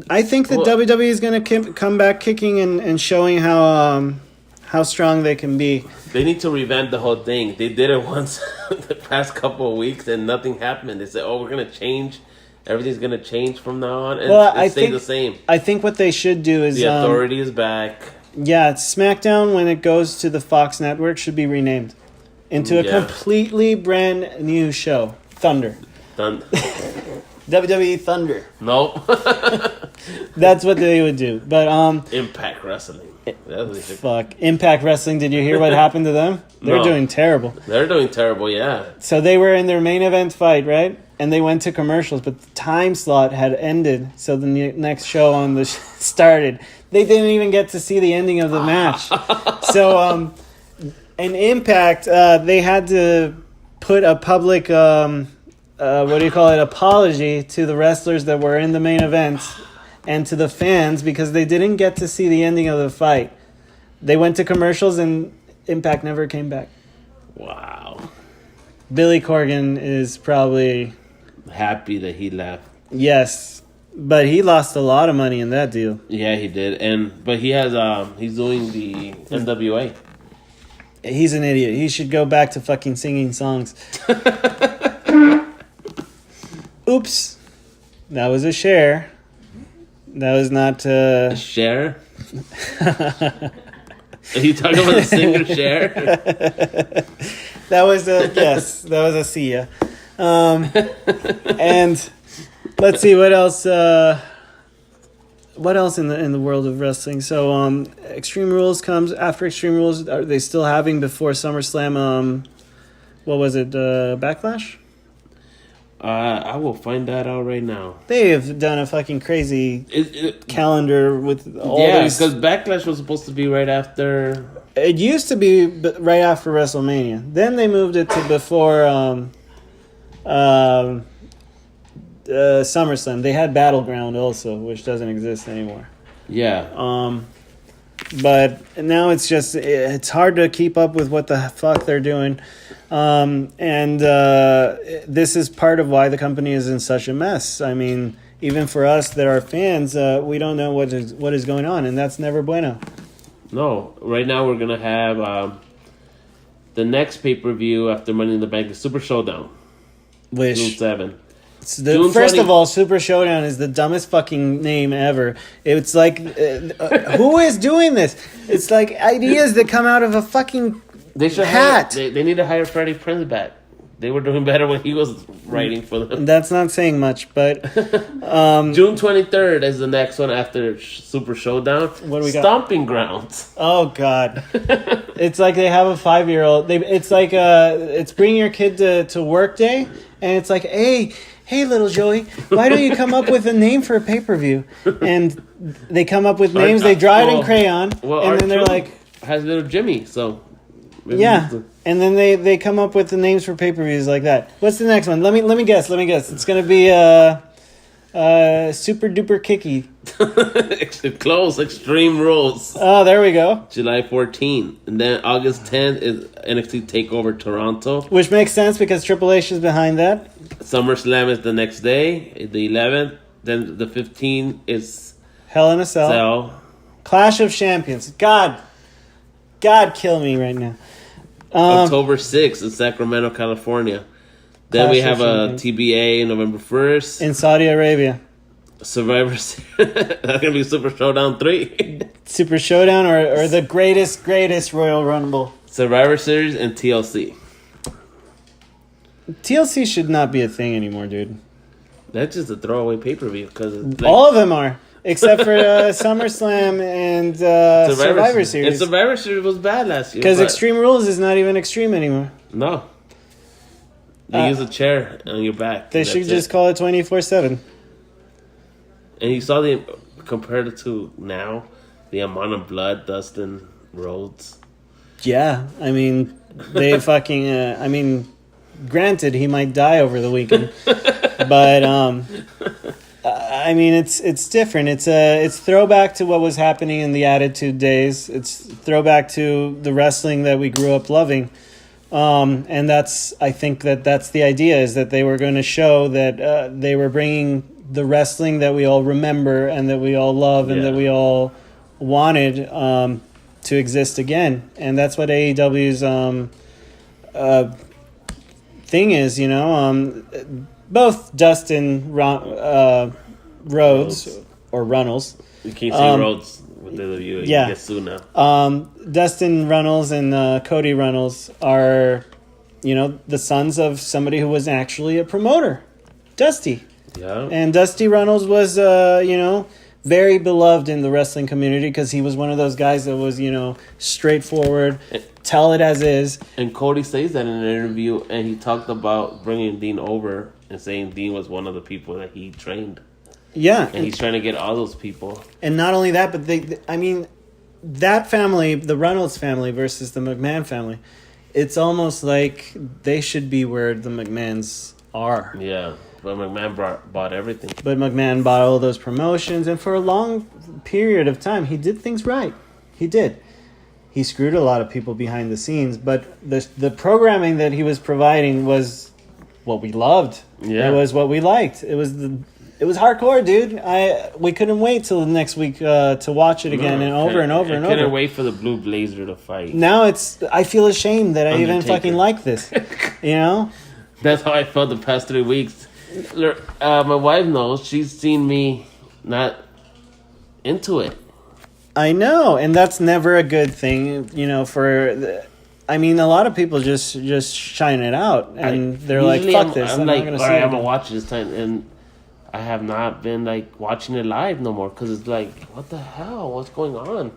I think that WWE is going to come back kicking and showing how strong they can be. They need to revamp the whole thing. They did it once the past couple of weeks and nothing happened. They said, "Oh, we're going to change. Everything's going to change from now on." And it stayed the same. I think what they should do is... The Authority is back. Yeah, SmackDown, when it goes to the Fox network, should be renamed into a completely brand new show. Thunder. WWE Thunder. Nope. That's what they would do. But Impact Wrestling. Fuck. Impact Wrestling, did you hear what happened to them? They're doing terrible. They're doing terrible, yeah. So they were in their main event fight, right? And they went to commercials, but the time slot had ended, so the next show on the started. They didn't even get to see the ending of the match. So, in Impact, they had to put a public, apology to the wrestlers that were in the main event and to the fans because they didn't get to see the ending of the fight. They went to commercials and Impact never came back. Wow. Billy Corgan is probably... happy that he left. Yes, but he lost a lot of money in that deal. Yeah, he did. But he has he's doing the NWA. He's an idiot. He should go back to fucking singing songs. Oops. That was a share. That was not a share? Are you talking about the singer Cher? That was a Sia. And let's see what else. What else in the world of wrestling? So, Extreme Rules comes after Extreme Rules. Are they still having before SummerSlam? What was it? Backlash. I will find that out right now. They have done a fucking crazy calendar with all these. Because Backlash was supposed to be right after. It used to be right after WrestleMania. Then they moved it to before SummerSlam. They had Battleground also, which doesn't exist anymore. Yeah. But now it's hard to keep up with what the fuck they're doing. This is part of why the company is in such a mess. I mean, even for us that are fans, we don't know what is going on, and that's never bueno. No, right now we're gonna have the next pay-per-view after Money in the Bank is Super Showdown, June 7. First of all, Super Showdown is the dumbest fucking name ever. It's like, who is doing this? It's like ideas that come out of a fucking hat. They need to hire Freddie Prinze back. They were doing better when he was writing for them. That's not saying much, but... June 23rd is the next one after Super Showdown. What do we got? Stomping Grounds. Oh, God. It's like they have a 5-year-old. It's like it's bring your kid to work day, and it's like, hey, little Joey, why don't you come up with a name for a pay-per-view? And they come up with names. They draw it in crayon, and then they're like... has little Jimmy, so... Yeah, and then they come up with the names for pay-per-views like that. What's the next one? Let me guess. It's gonna be Super Duper Kicky. Close. Extreme Rules. Oh, there we go. July 14th, and then August 10th is NXT Takeover Toronto, which makes sense because Triple H is behind that. SummerSlam is the next day, the 11th. Then the 15th is Hell in a Cell. Clash of Champions. God, kill me right now. October 6th in Sacramento, California. Then we have a TBA November 1st. In Saudi Arabia. Survivor Series. That's going to be Super Showdown 3. Super Showdown or the greatest Royal Rumble. Survivor Series and TLC. TLC should not be a thing anymore, dude. That's just a throwaway pay-per-view because like, all of them are, except for SummerSlam and Survivor Series. And Survivor Series was bad last year. Because Extreme Rules is not even extreme anymore. No. They use a chair on your back. They should just call it 24/7. And you saw compared to now, the amount of blood Dustin Rhodes. Yeah, I mean, they fucking. Granted, he might die over the weekend, but I mean, it's different. It's throwback to what was happening in the Attitude days. It's throwback to the wrestling that we grew up loving. And I think that's the idea, is that they were going to show that they were bringing the wrestling that we all remember and that we all love and that we all wanted to exist again. And that's what AEW's thing is, both Dustin Rhodes or Runnels. You can't say Rhodes with WWE. You get sued now. Dustin Runnels and Cody Runnels are, the sons of somebody who was actually a promoter, Dusty. Yeah. And Dusty Runnels was, very beloved in the wrestling community because he was one of those guys that was, straightforward, tell it as is. And Cody says that in an interview, and he talked about bringing Dean over and saying Dean was one of the people that he trained. Yeah. And he's trying to get all those people. And not only that, but that family, the Runnels family versus the McMahon family, it's almost like they should be where the McMahons are. Yeah. But McMahon bought everything. But McMahon bought all those promotions, and for a long period of time, he did things right. He did. He screwed a lot of people behind the scenes, but the programming that he was providing was what we loved. Yeah. It was what we liked. It was hardcore, dude. We couldn't wait till the next week to watch it again and over and over and over. Couldn't wait for the Blue Blazer to fight. Now I feel ashamed that I even fucking like this. That's how I felt the past 3 weeks. My wife knows. She's seen me not into it. I know, and that's never a good thing, a lot of people just shine it out, and they're like, fuck this. I'm not like, gonna all right, I'm it. going to watch it this time, and I have not been, watching it live no more, because it's like, what the hell? What's going on?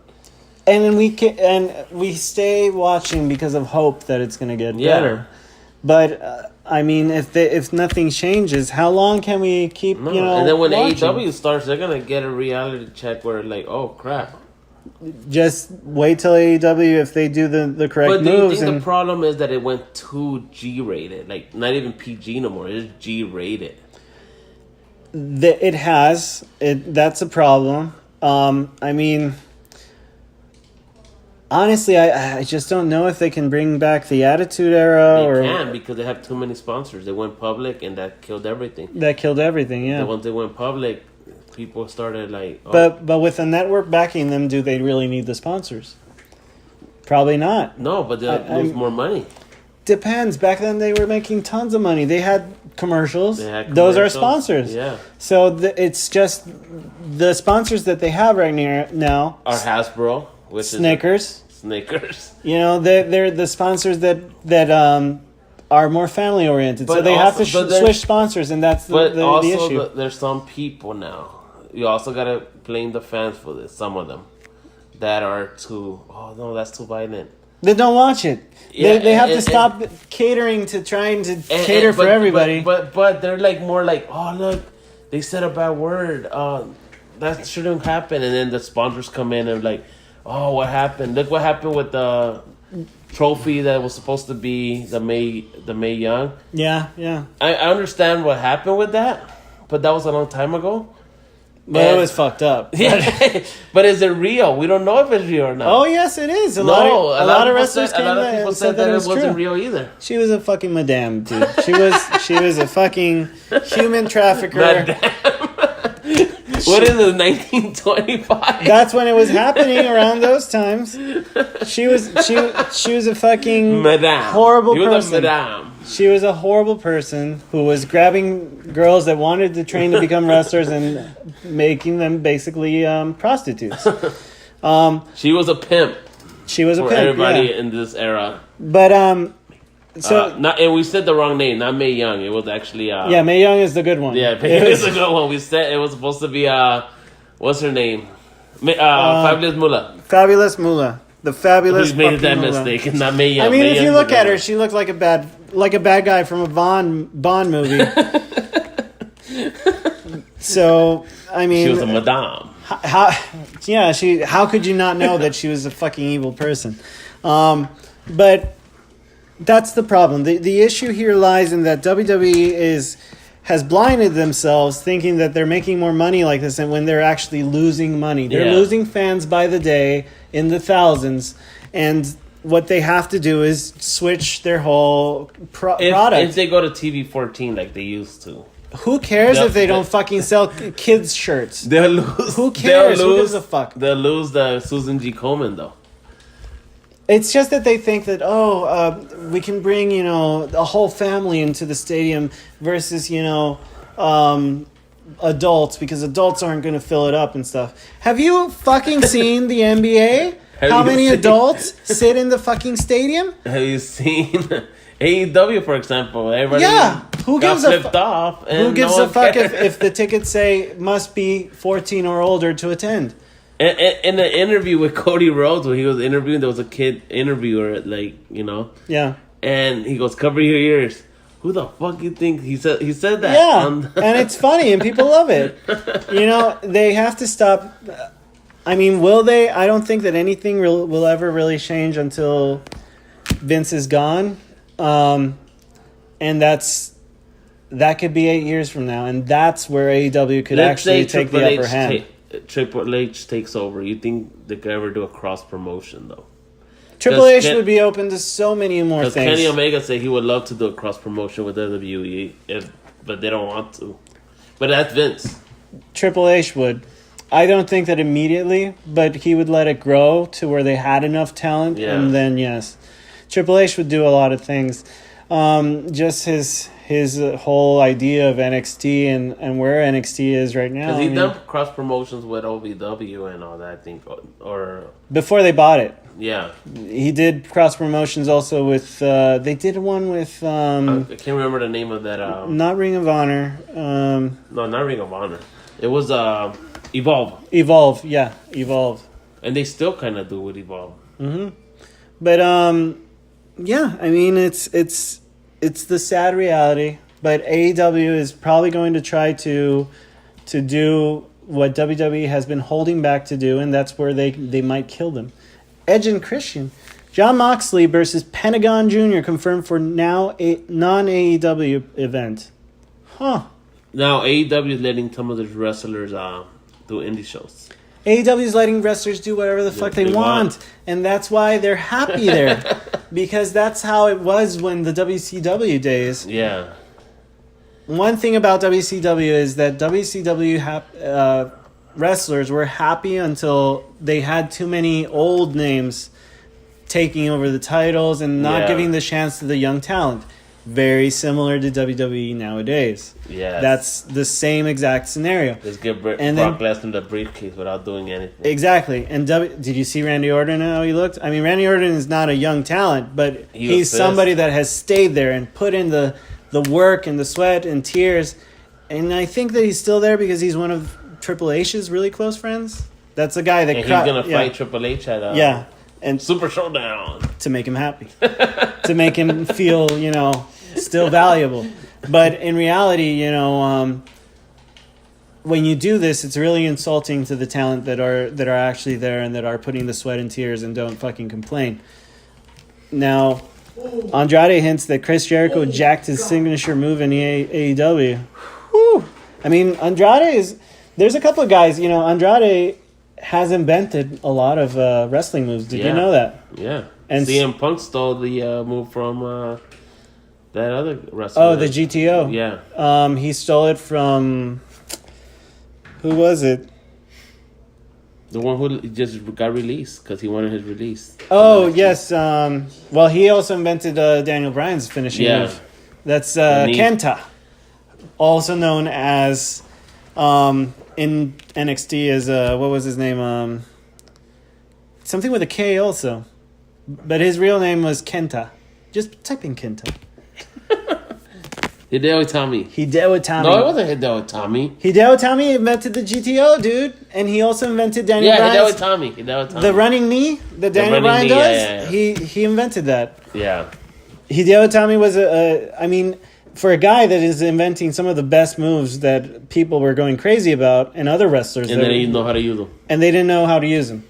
And then we stay watching because of hope that it's going to get better. But if nothing changes, how long can we keep? And then when watching? AEW starts, they're gonna get a reality check where oh crap. Just wait till AEW, if they do the correct moves. But do you think the problem is that it went too G-rated, not even PG no more? It's G-rated. It has. That's a problem. Honestly, I just don't know if they can bring back the Attitude Era. They can, because they have too many sponsors. They went public, and that killed everything. Yeah. Once they went public, people started But with the network backing them, do they really need the sponsors? Probably not. No, but they'll lose more money. Depends. Back then, they were making tons of money. They had commercials. Those are sponsors. Yeah. So it's just the sponsors that they have right now are Hasbro. Snickers. They're the sponsors that are more family oriented, so they have to switch sponsors, and that's the issue. There's some people now. You also gotta blame the fans for this. Some of them that are too. Oh no, that's too violent. They don't watch it. Yeah, they have to stop catering to trying to cater for everybody. But they're more oh look, they said a bad word. That shouldn't happen. And then the sponsors come in and oh, what happened? Look what happened with the trophy that was supposed to be the Mae Young. Yeah. I understand what happened with that, but that was a long time ago. But it was fucked up. Yeah, but is it real? We don't know if it's real or not. Oh yes, it is. A lot of wrestlers came. A lot of people said that it wasn't real either. She was a fucking madame, dude. She was a fucking human trafficker. Madame. What is it, 1925? That's when it was happening around those times. She was a fucking madame. Horrible person. Was a madame. She was a horrible person who was grabbing girls that wanted to train to become wrestlers and making them basically prostitutes. She was a pimp. She was a for pimp, everybody yeah. in this era. But so And we said the wrong name, not Mae Young. It was actually yeah, Mae Young is the good one. yeah, It it's was- a good one. We said it was supposed to be what's her name? Fabulous Moolah. Fabulous Moolah. The fabulous We made that fucking Moolah. mistake. Not Mae Young. I mean, Mae if you Young's look the at good her, one. she looked like a bad guy from a Bond movie. So I mean, She was a madame. how could you not know that she was a fucking evil person? But that's the problem. The issue here lies in that WWE has blinded themselves thinking that they're making more money like this, and when they're actually losing money. They're Yeah. losing fans by the day in the thousands, and what they have to do is switch their whole product. If they go to TV 14 like they used to, Who cares They'll- if they don't fucking sell kids shirts? they'll lose. Who cares? Who gives a fuck? They'll lose the Susan G. Komen though. It's just that they think that we can bring a whole family into the stadium versus adults, because adults aren't going to fill it up and stuff. Have you fucking seen the NBA? Have How you many seen- adults sit in the fucking stadium? Have you seen AEW, for example? Everybody Yeah. Who got gives a flipped off. And Who gives no a one fuck cares. if the tickets say must be 14 or older to attend? In an interview with Cody Rhodes, when he was interviewing, there was a kid interviewer, Yeah. and he goes, "Cover your ears." Who the fuck you think he said? He said that. Yeah, and it's funny, and people love it. They have to stop. I mean, will they? I don't think that anything will ever really change until Vince is gone, and that could be 8 years from now, and that's where AEW could Let's actually say take the upper hand. Triple H takes over. You think they could ever do a cross promotion though? Triple H Ken- would be open to so many more Because things. Kenny Omega said he would love to do a cross promotion with WWE, but they don't want to. But that's Vince. Triple H would. I don't think that immediately, but he would let it grow to where they had enough talent, Yeah. and then yes, Triple H would do a lot of things. Just his whole idea of NXT and where NXT is right now. Because I he's mean, done cross promotions with OVW and all that, I think. Or before they bought it, yeah. he did cross promotions also with. They did one with I can't remember the name of that. not Ring of Honor, No, not Ring of Honor. It was Evolve. Evolve. Yeah, Evolve. And they still kind of do with Evolve. But yeah, I mean it's the sad reality. But AEW is probably going to try to do what WWE has been holding back to do, and that's where they might kill them. Edge and Christian, John Moxley versus Pentagon Jr. confirmed for now a non-AEW event. Huh. Now, AEW is letting some of the wrestlers do indie shows. AEW is letting wrestlers do whatever the fuck they they want, want. and that's why they're happy there. Because that's how it was when the WCW days. Yeah. One thing about WCW is that WCW wrestlers were happy until they had too many old names taking over the titles and not Yeah. giving the chance to the young talent. Very similar to WWE nowadays. Yes. That's the same exact scenario. Just give And Brock Lesnar the briefcase without doing anything. Exactly. And did you see Randy Orton how he looked? I mean, Randy Orton is not a young talent, but He was he's pissed. somebody that has stayed there and put in the work and the sweat and tears. And I think that he's still there because he's one of Triple H's really close friends. That's a guy that And he's going to fight Triple H at Yeah. And Super Showdown. to make him happy, to make him feel, still valuable. But in reality, when you do this, it's really insulting to the talent that are actually there and that are putting the sweat and tears and don't fucking complain. Now, Andrade hints that Chris Jericho jacked his signature move in AEW. Whew. I mean, there's a couple of guys, Andrade has invented a lot of wrestling moves. Did you Yeah. know that? Yeah. And CM Punk stole the move from that other wrestler. Oh, the GTO. Yeah. He stole it from, who was it? The one who just got released because he wanted his release. Oh, yes. Well, he also invented Daniel Bryan's finishing Yeah. move. That's knee. Kenta, also known as in NXT as what was his name? Something with a K also. but his real name was Kenta. Just type in Kenta. Hideo Itami. Hideo Itami. No, it wasn't Hideo Itami. Hideo Itami invented the GTO, dude, and he also invented Daniel Yeah, Bryan's Hideo Itami. the running knee that Daniel Bryan knee, does. yeah. He invented that. Yeah. Hideo Itami was I mean, for a guy that is inventing some of the best moves that people were going crazy about, and other wrestlers, And then he know how to use them. and they didn't know how to use them.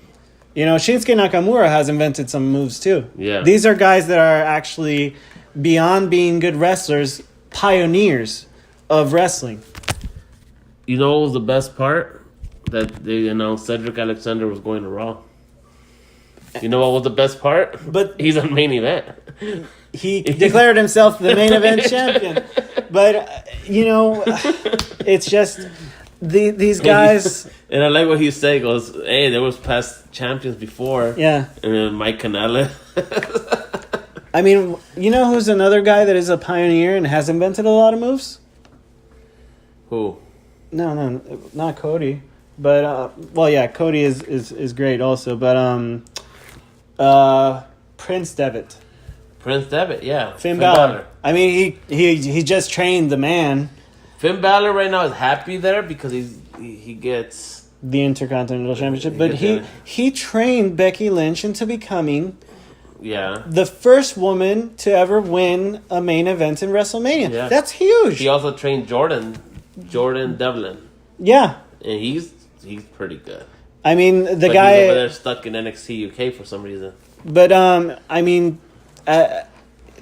You know, Shinsuke Nakamura has invented some moves too. Yeah. These are guys that are actually, beyond being good wrestlers, pioneers of wrestling. You know what was the best part? That they announced Cedric Alexander was going to Raw. You know what was the best part? But He's on main event. he declared himself the main event champion. But, you know, it's just these guys. And I like what he said. He goes, hey, there was past champions before. Yeah. And then Mike Canale. I mean, you know who's another guy that is a pioneer and has invented a lot of moves? Who? No, not Cody. But, well, yeah, Cody is great also. But, Prince Devitt. Prince Devitt, yeah. Finn Balor. I mean, he just trained the man. Finn Balor right now is happy there because he gets... The Intercontinental Championship. But Yeah. he trained Becky Lynch into becoming Yeah. the first woman to ever win a main event in WrestleMania. Yeah. That's huge. He also trained Jordan Devlin. Yeah. And he's pretty good. I mean, the But guy... he's over there stuck in NXT UK for some reason. But, I mean,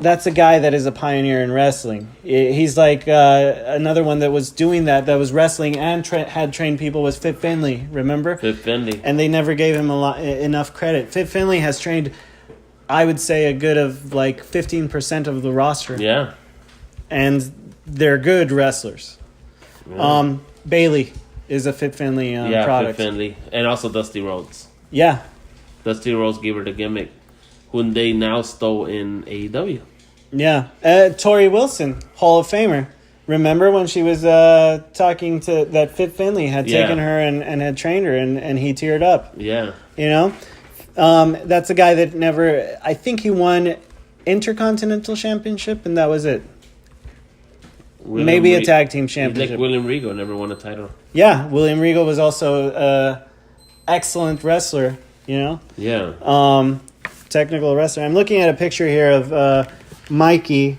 that's a guy that is a pioneer in wrestling. He's like another one that was doing that was wrestling and had trained people was Fit Finlay, remember? Fit Finlay. And they never gave him enough credit. Fit Finlay has trained, I would say, a good of like 15% of the roster. Yeah. And they're good wrestlers. Yeah. Bailey is a Fit Finlay product. Fit Finlay. And also Dusty Rhodes. Yeah. Dusty Rhodes gave her the gimmick, who they now stole in AEW. Yeah. Tori Wilson, Hall of Famer. Remember when she was talking to that Fit Finlay had taken her and had trained her and he teared up. Yeah. You know? That's a guy that never... I think he won Intercontinental Championship and that was it. Maybe a tag team championship. Like William Regal never won a title. Yeah, William Regal was also an excellent wrestler, you know? Yeah. Technical wrestler. I'm looking at a picture here of Mikey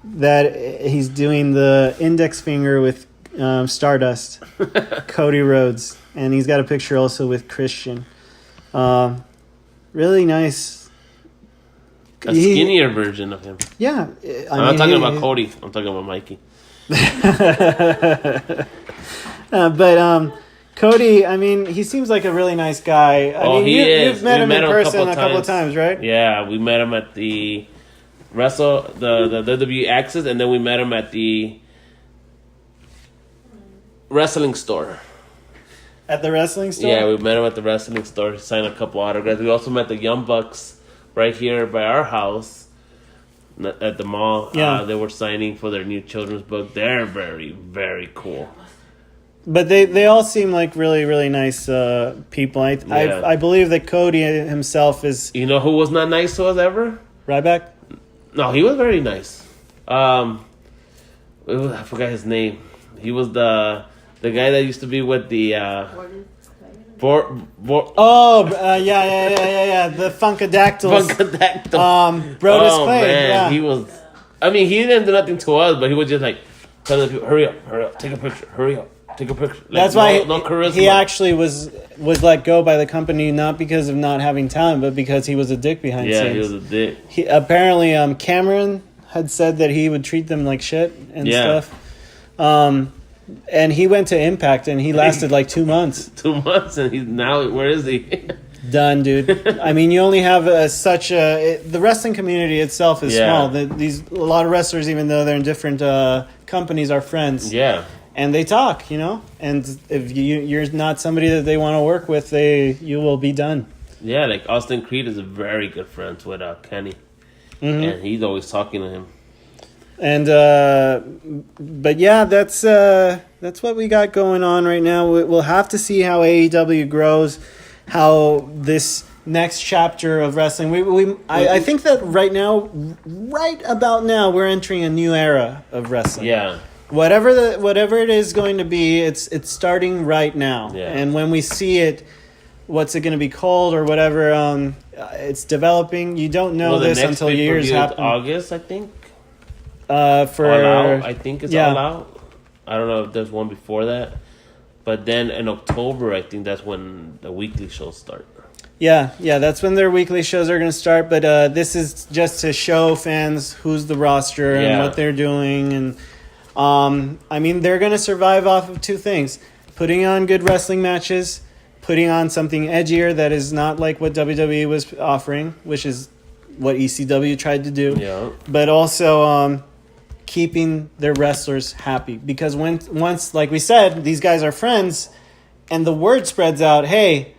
that he's doing the index finger with Stardust, Cody Rhodes, and he's got a picture also with Christian. Really nice. A skinnier version of him. Yeah. I'm not talking about Cody. I'm talking about Mikey. But Cody, I mean, he seems like a really nice guy. I mean, he is. You've met him in person a couple times. of times, right? Yeah, we met him at the the WWE Access, and then we met him at the wrestling store. At the wrestling store? Yeah, we met him at the wrestling store. He signed a couple autographs. We also met the Young Bucks right here by our house at the mall. Yeah. They were signing for their new children's book. They're very, very cool. But they all seem like really, really nice people. I believe that Cody himself is... You know who was not nice to us ever? Ryback? No, he was very nice. I forgot his name. He was the guy that used to be with the... yeah. The Funkadactyls. Funkadactyl. Brodus Clay. Man, Yeah. he was... I mean, he didn't do nothing to us, but he was just like telling the people, hurry up, take a picture, hurry up. Take a picture. Like, That's why no charisma. he actually was let go by the company, not because of not having talent, but because he was a dick behind scenes. Yeah, he was a dick. Apparently, Cameron had said that he would treat them like shit and stuff. And he went to Impact, and he lasted like 2 months. 2 months, and he's now, where is he? Done, dude. I mean, you only have the wrestling community itself is small. A lot of wrestlers, even though they're in different companies, are friends. Yeah. And they talk, you know? And if you're not somebody that they want to work with, you will be done. Yeah, like Austin Creed is a very good friend with Kenny. Mm-hmm. And he's always talking to him. And, but yeah, that's what we got going on right now. We'll have to see how AEW grows, how this next chapter of wrestling. I think that right now, right about now, we're entering a new era of wrestling. Yeah. Whatever it is going to be, it's starting right now. Yeah. And when we see it, what's it going to be called or whatever? It's developing. You don't know Well, the this next until pay-per-view years is happen. August, I think. For All Out, I think it's yeah. All Out. I don't know if there's one before that. But then in October, I think that's when the weekly shows start. Yeah, that's when their weekly shows are going to start. But this is just to show fans who's the roster and Yeah. what they're doing. And I mean, they're going to survive off of two things: putting on good wrestling matches, putting on something edgier that is not like what WWE was offering, which is what ECW tried to do. Yeah. But also keeping their wrestlers happy, because once, like we said, these guys are friends, and the word spreads out, hey,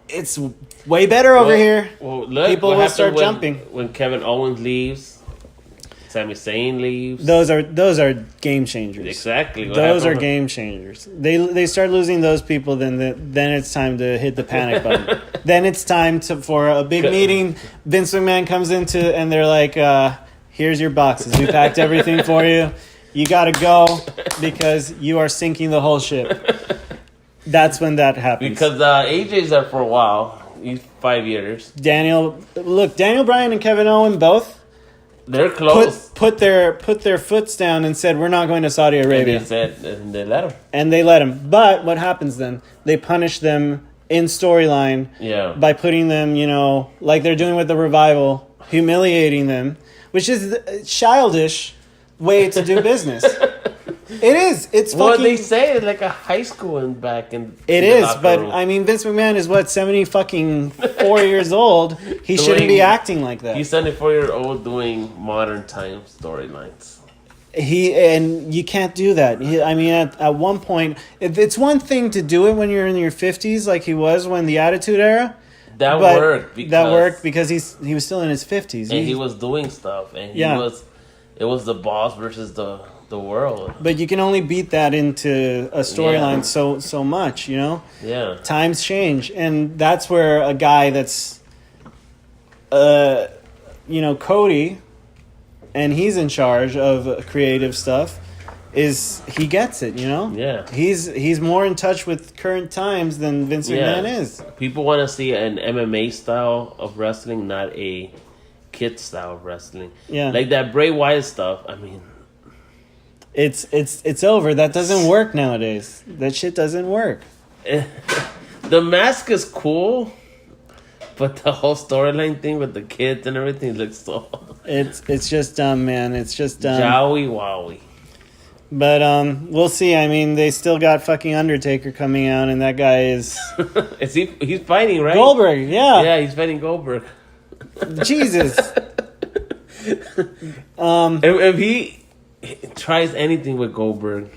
it's way better over here. Well, look, People what will happened start when, jumping. when Kevin Owens leaves, Sami Zayn leaves. Those are game changers. Exactly. What Those are happened? game changers. They start losing those people, then it's time to hit the panic button. Then it's time for a big meeting. Vince McMahon comes into, and they're like, here's your boxes. We packed everything for you. You got to go because you are sinking the whole ship. That's when that happens. Because AJ's there for a while. He's 5 years. Daniel Bryan and Kevin Owens both They're close. put their foots down and said, we're not going to Saudi And Arabia. they said, and they let him. And they let him. But what happens then? They punish them in storyline Yeah. by putting them, like they're doing with the Revival, humiliating them, which is the childish way to do business. It is. It's Well, fucking... they say it's like a high school and back in. It in the is, locker but room. I mean, Vince McMahon is 74 years old. He shouldn't be acting like that. He's 74-year-old doing modern time storylines. And you can't do that. I mean, at one point, it's one thing to do it when you're in your 50s, like he was when the Attitude Era. That But worked because he was still in his 50s. and he was doing stuff, and it was the boss versus the world. But you can only beat that into a storyline so much, Yeah. Times change, and that's where a guy that's, Cody, and he's in charge of creative stuff, he gets it, Yeah. He's more in touch with current times than Vince McMahon is. People want to see an MMA style of wrestling, not a kid style of wrestling. Yeah. Like that Bray Wyatt stuff. I mean, It's over. That doesn't work nowadays. That shit doesn't work. the mask is cool, but the whole storyline thing with the kids and everything looks so It's just dumb, man. It's just dumb. jowy wowie. But we'll see. I mean, they still got fucking Undertaker coming out, and that guy is He's fighting, right? Goldberg. Yeah. Yeah, he's fighting Goldberg. Jesus. If he tries anything with Goldberg,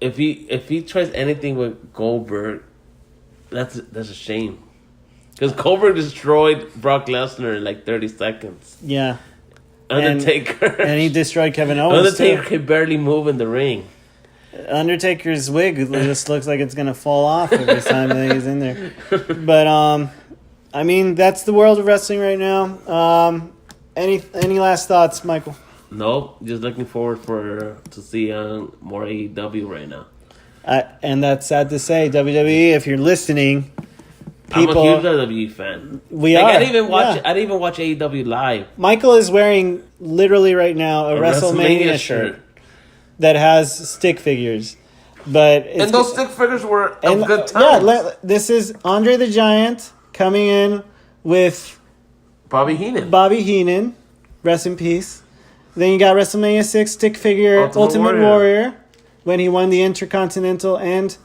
if he tries anything with Goldberg, that's a shame. Because Goldberg destroyed Brock Lesnar in like 30 seconds. Yeah. Undertaker. And he destroyed Kevin Owens. Undertaker Too. can barely move in the ring. Undertaker's wig just looks like it's gonna fall off every time that he's in there. But I mean, that's the world of wrestling right now. Any last thoughts, Michael? Nope. Just looking forward to see more AEW right now. And that's sad to say. WWE, if you're listening, people, I'm a huge WWE fan. We like, are. I didn't even watch. Yeah. I didn't even watch AEW live. Michael is wearing literally right now a WrestleMania shirt that has stick figures. But And those stick figures were of good times. Yeah, this is Andre the Giant coming in with Bobby Heenan. Bobby Heenan, rest in peace. Then you got WrestleMania 6 stick figure Ultimate Warrior when he won the Intercontinental and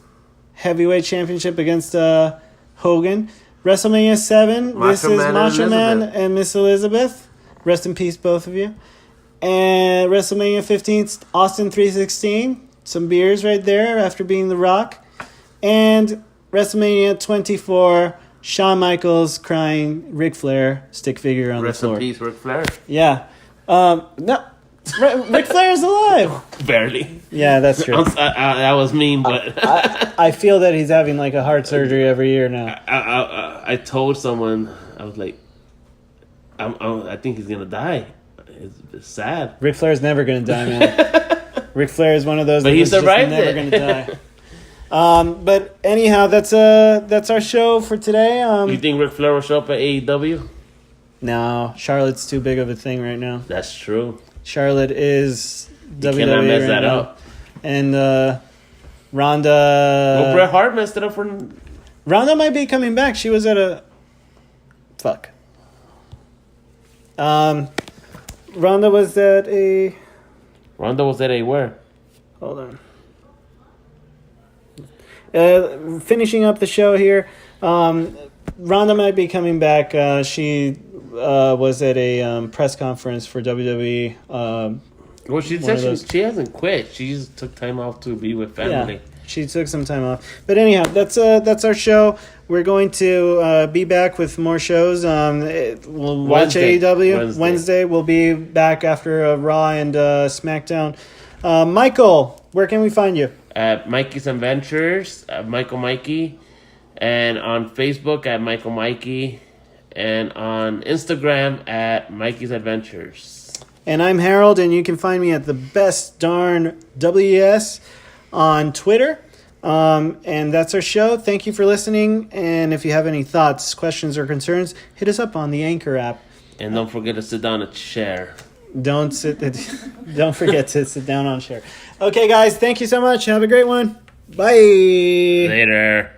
Heavyweight Championship against Hogan. WrestleMania 7, this is Macho Man and Miss Elizabeth. Rest in peace, both of you. And WrestleMania 15, Austin 316. Some beers right there after being The Rock. And WrestleMania 24, Shawn Michaels crying Ric Flair stick figure on the floor. Rest in peace, Ric Flair. Yeah. No, Ric Flair is alive. Barely. Yeah, that's true. That was mean, but I feel that he's having like a heart surgery every year now. I told someone, I was like, I think he's gonna die. It's sad. Ric Flair's never gonna die, man. Ric Flair is one of those But that he is just survived never it. gonna die. But anyhow, that's our show for today. You think Ric Flair will show up at AEW? No, Charlotte's too big of a thing right now. That's true. Charlotte is You WWE cannot mess right that now. up. And Ronda. Well, Bret Hart messed it up for. Ronda might be coming back. She was at a. Fuck. Ronda was at a. Ronda was at a where? Hold on. Finishing up the show here. Ronda might be coming back. She was at a press conference for WWE. Well, she One of said those- she hasn't quit. She just took time off to be with family. Yeah, she took some time off. But anyhow, that's our show. We're going to be back with more shows. We'll watch Wednesday. AEW. Wednesday we'll be back after Raw and SmackDown. Michael, where can we find you? At Mikey's Adventures, Michael Mikey, and on Facebook at Michael Mikey, and on Instagram at Mikey's Adventures. And I'm Harold, and you can find me at the best darn WES on Twitter. And that's our show. Thank you for listening. And if you have any thoughts, questions, or concerns, hit us up on the Anchor app. And don't forget to sit down and share. Don't forget to sit down on share. Okay, guys, thank you so much. Have a great one. Bye. Later.